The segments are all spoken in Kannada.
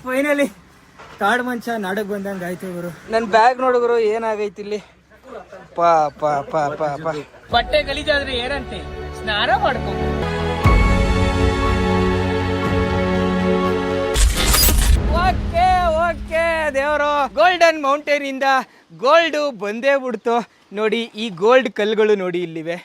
ಫೈನಲಿ ಕಾಡು ಮಂಚ ನಾಡಕ್ ಬಂದಂಗೆ ಆಯ್ತು ಗುರು. ನನ್ನ ಬ್ಯಾಗ್ ನೋಡುಗರು ಏನಾಗೈತಿ ಇಲ್ಲಿ. ಪಾ ಪಾ ಪಾ ಪಾ ಪಾ ಬಟ್ಟೆ ಗಲೀಜಾದ್ರೆ ಏನಂತೆ ಸ್ನಾನ ಮಾಡ್ಕೊ. ಓಕೆ ಓಕೆ ದೇವರು ಗೋಲ್ಡನ್ ಮೌಂಟೇನ್ ಇಂದ ಗೋಲ್ಡ್ ಬಂದೇ ಬಿಡ್ತು ನೋಡಿ. ಈ ಗೋಲ್ಡ್ ಕಲ್ಲುಗಳು ನೋಡಿ ಇಲ್ಲಿವೆ.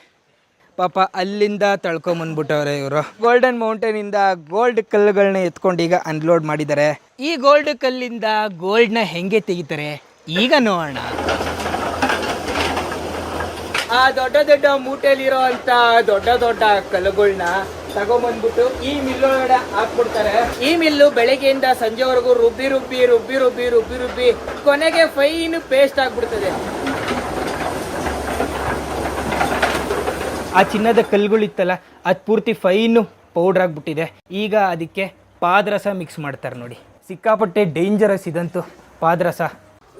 ಪಾಪ ಅಲ್ಲಿಂದ ತಳ್ಕೊಂಬಂದ್ಬಿಟ್ಟವ್ರೆ ಇವರು. ಗೋಲ್ಡನ್ ಮೌಂಟೇನ್ ಇಂದ ಗೋಲ್ಡ್ ಕಲ್ಲುಗಳನ್ನ ಎತ್ಕೊಂಡು ಈಗ ಅನ್ಲೋಡ್ ಮಾಡಿದ್ದಾರೆ. ಈ ಗೋಲ್ಡ್ ಕಲ್ಲಿಂದ ಗೋಲ್ಡ್ನ ಹೆಂಗೆ ತೆಗಿತಾರೆ ಈಗ ನೋಡೋಣ. ಆ ದೊಡ್ಡ ದೊಡ್ಡ ಮೂಟೆಲಿರೋ ಅಂತ ದೊಡ್ಡ ದೊಡ್ಡ ಕಲ್ಲುಗಳನ್ನ ತಗೊಂಬಂದ್ಬಿಟ್ಟು ಈ ಮಿಲ್ಲೊಳಗಡೆ ಹಾಕ್ಬಿಡ್ತಾರೆ. ಈ ಮಿಲ್ಲು ಬೆಳಗ್ಗೆಯಿಂದ ಸಂಜೆವರೆಗೂ ರುಬ್ಬಿ ರುಬ್ಬಿ ರುಬ್ಬಿ ರುಬ್ಬಿ ರುಬ್ಬಿ ರುಬ್ಬಿ ಕೊನೆಗೆ ಫೈನ್ ಪೇಸ್ಟ್ ಆಗ್ಬಿಡ್ತದೆ. ಆ ಚಿನ್ನದ ಕಲ್ಲುಗಳಿತ್ತಲ್ಲ ಅದು ಪೂರ್ತಿ ಫೈನು ಪೌಡ್ರ್ ಆಗಿಬಿಟ್ಟಿದೆ. ಈಗ ಅದಕ್ಕೆ ಪಾದರಸ ಮಿಕ್ಸ್ ಮಾಡ್ತಾರೆ ನೋಡಿ. ಸಿಕ್ಕಾಪಟ್ಟೆ ಡೇಂಜರಸ್ ಇದಂತೂ ಪಾದರಸ.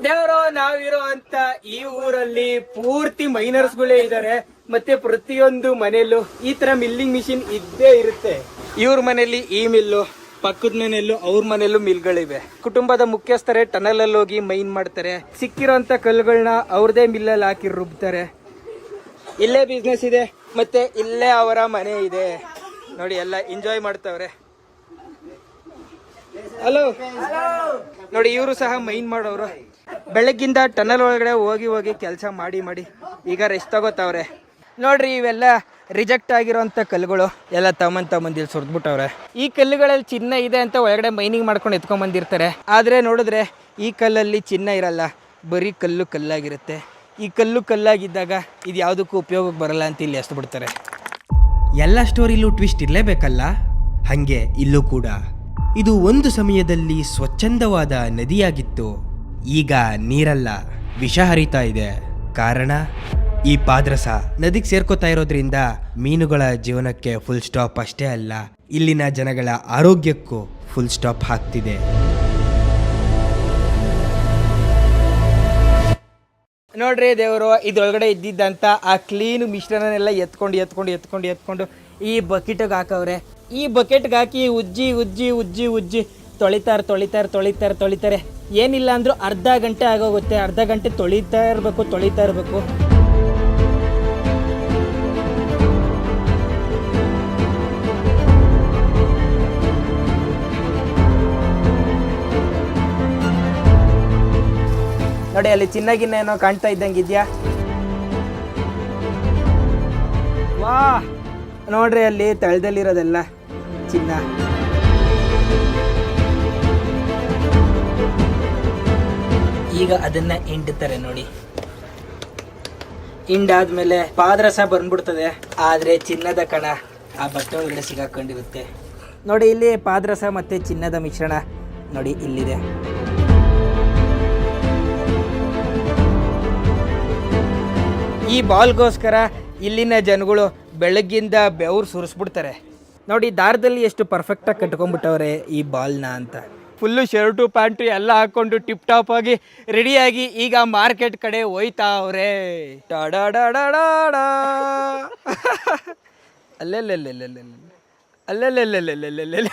ದೇವರು ನಾವಿರೋ ಅಂತ ಈ ಊರಲ್ಲಿ ಪೂರ್ತಿ ಮೈನರ್ಸ್ಗಳೇ ಇದ್ದಾರೆ. ಮತ್ತೆ ಪ್ರತಿಯೊಂದು ಮನೆಯಲ್ಲೂ ಈ ತರ ಮಿಲ್ಲಿಂಗ್ ಮಿಷಿನ್ ಇದ್ದೇ ಇರುತ್ತೆ. ಇವ್ರ ಮನೆಯಲ್ಲಿ ಈ ಮಿಲ್ಲು, ಪಕ್ಕದ ಮನೆಯಲ್ಲೂ ಅವ್ರ ಮನೆಯಲ್ಲೂ ಮಿಲ್ಗಳಿವೆ. ಕುಟುಂಬದ ಮುಖ್ಯಸ್ಥರೇ ಟನಲ್ ಅಲ್ಲಿ ಹೋಗಿ ಮೈನ್ ಮಾಡ್ತಾರೆ. ಸಿಕ್ಕಿರೋಂಥ ಕಲ್ಲುಗಳನ್ನ ಅವ್ರದೇ ಮಿಲ್ಲಲ್ಲಿ ಹಾಕಿ ರುಬ್ತಾರೆ. ಇಲ್ಲೇ ಬಿಸ್ನೆಸ್ ಇದೆ, ಮತ್ತೆ ಇಲ್ಲೇ ಅವರ ಮನೆ ಇದೆ ನೋಡಿ. ಎಲ್ಲ ಎಂಜಾಯ್ ಮಾಡ್ತಾವ್ರೆ. ಹಲೋ ನೋಡಿ, ಇವರು ಸಹ ಮೈನ್ ಮಾಡೋರು. ಬೆಳಗ್ಗಿಂದ ಟನಲ್ ಒಳಗಡೆ ಹೋಗಿ ಹೋಗಿ ಕೆಲಸ ಮಾಡಿ ಮಾಡಿ ಈಗ ರೆಸ್ಟ್ ತಗೋತಾವ್ರೆ ನೋಡ್ರಿ. ಇವೆಲ್ಲ ರಿಜೆಕ್ಟ್ ಆಗಿರೋಂಥ ಕಲ್ಲುಗಳು ಎಲ್ಲ ತಮ್ಮಂದಿಲ್ಲಿ ಸುರಿದ್ಬಿಟ್ಟವ್ರೆ. ಈ ಕಲ್ಲುಗಳಲ್ಲಿ ಚಿನ್ನ ಇದೆ ಅಂತ ಒಳಗಡೆ ಮೈನಿಂಗ್ ಮಾಡ್ಕೊಂಡು ಎತ್ಕೊಂಡ್ಬಂದಿರ್ತಾರೆ. ಆದರೆ ನೋಡಿದ್ರೆ ಈ ಕಲ್ಲಲ್ಲಿ ಚಿನ್ನ ಇರಲ್ಲ, ಬರೀ ಕಲ್ಲಾಗಿರುತ್ತೆ. ಈ ಕಲ್ಲಾಗಿದ್ದಾಗ ಇದು ಯಾವುದಕ್ಕೂ ಉಪಯೋಗಕ್ಕೆ ಬರಲ್ಲ ಅಂತ ಇಲ್ಲಿ ಎಸ್ದು ಬಿಡ್ತಾರೆ. ಎಲ್ಲ ಸ್ಟೋರಿಲೂ ಟ್ವಿಸ್ಟ್ ಇರಲೇಬೇಕಲ್ಲ, ಹಾಗೆ ಇಲ್ಲೂ ಕೂಡ. ಇದು ಒಂದು ಸಮಯದಲ್ಲಿ ಸ್ವಚ್ಛಂದವಾದ ನದಿಯಾಗಿತ್ತು. ಈಗ ನೀರಲ್ಲ, ವಿಷ ಹರಿತಾ ಇದೆ. ಕಾರಣ ಈ ಪಾದರಸ ನದಿಗೆ ಸೇರ್ಕೋತಾ ಇರೋದ್ರಿಂದ ಮೀನುಗಳ ಜೀವನಕ್ಕೆ ಫುಲ್ ಸ್ಟಾಪ್ ಅಷ್ಟೇ ಅಲ್ಲ, ಇಲ್ಲಿನ ಜನಗಳ ಆರೋಗ್ಯಕ್ಕೂ ಫುಲ್ ಸ್ಟಾಪ್ ಆಗ್ತಿದೆ. ನೋಡ್ರಿ ದೇವರು, ಇದರೊಳಗಡೆ ಇದ್ದಿದ್ದಂಥ ಆ ಕ್ಲೀನ್ ಮಿಶ್ರಣನೆಲ್ಲ ಎತ್ಕೊಂಡು ಈ ಬಕೆಟ್ಗೆ ಹಾಕವ್ರೆ. ಈ ಬಕೆಟ್ಗೆ ಹಾಕಿ ಉಜ್ಜಿ ತೊಳಿತಾರೆ. ಏನಿಲ್ಲ ಅಂದ್ರೂ ಅರ್ಧ ಗಂಟೆ ಆಗೋಗುತ್ತೆ. ಅರ್ಧ ಗಂಟೆ ತೊಳಿತಾ ಇರಬೇಕು. ನೋಡಿ ಅಲ್ಲಿ ಚಿನ್ನಗಿನ್ನ ಏನೋ ಕಾಣ್ತಾ ಇದ್ದಂಗಿದ್ಯಾ? ವಾ ನೋಡ್ರಿ, ಅಲ್ಲಿ ತಳದಲ್ಲಿರೋದೆಲ್ಲ ಚಿನ್ನ. ಈಗ ಅದನ್ನ ಹಿಂಡ್ತಾರೆ ನೋಡಿ. ಹಿಂಡಾದ್ಮೇಲೆ ಪಾದರಸ ಬಂದ್ಬಿಡ್ತದೆ. ಆದ್ರೆ ಚಿನ್ನದ ಕಣ ಆ ಬಟ್ಟೆ ಒಳಗಡೆ ಸಿಗಾಕೊಂಡಿರುತ್ತೆ ನೋಡಿ. ಇಲ್ಲಿ ಪಾದರಸ ಮತ್ತೆ ಚಿನ್ನದ ಮಿಶ್ರಣ ನೋಡಿ ಇಲ್ಲಿದೆ. ಈ ಬಾಲ್ಗೋಸ್ಕರ ಇಲ್ಲಿನ ಜನಗಳು ಬೆಳಗ್ಗಿಂದ ಬೆವರು ಸುರಿಸ್ಬಿಡ್ತಾರೆ ನೋಡಿ. ದಾರದಲ್ಲಿ ಎಷ್ಟು ಪರ್ಫೆಕ್ಟಾಗಿ ಕಟ್ಕೊಂಡ್ಬಿಟ್ಟವ್ರೆ ಈ ಬಾಲ್ನ ಅಂತ. ಫುಲ್ಲು ಶರ್ಟು ಪ್ಯಾಂಟು ಎಲ್ಲ ಹಾಕ್ಕೊಂಡು ಟಿಪ್ ಟಾಪ್ ಆಗಿ ರೆಡಿಯಾಗಿ ಈಗ ಮಾರ್ಕೆಟ್ ಕಡೆ ಹೋಯ್ತಾ ಅವ್ರೆ. ಅಲ್ಲೆಲ್ಲೆಲ್ಲೆಲ್ಲೆಲ್ಲೆಲ್ಲೆ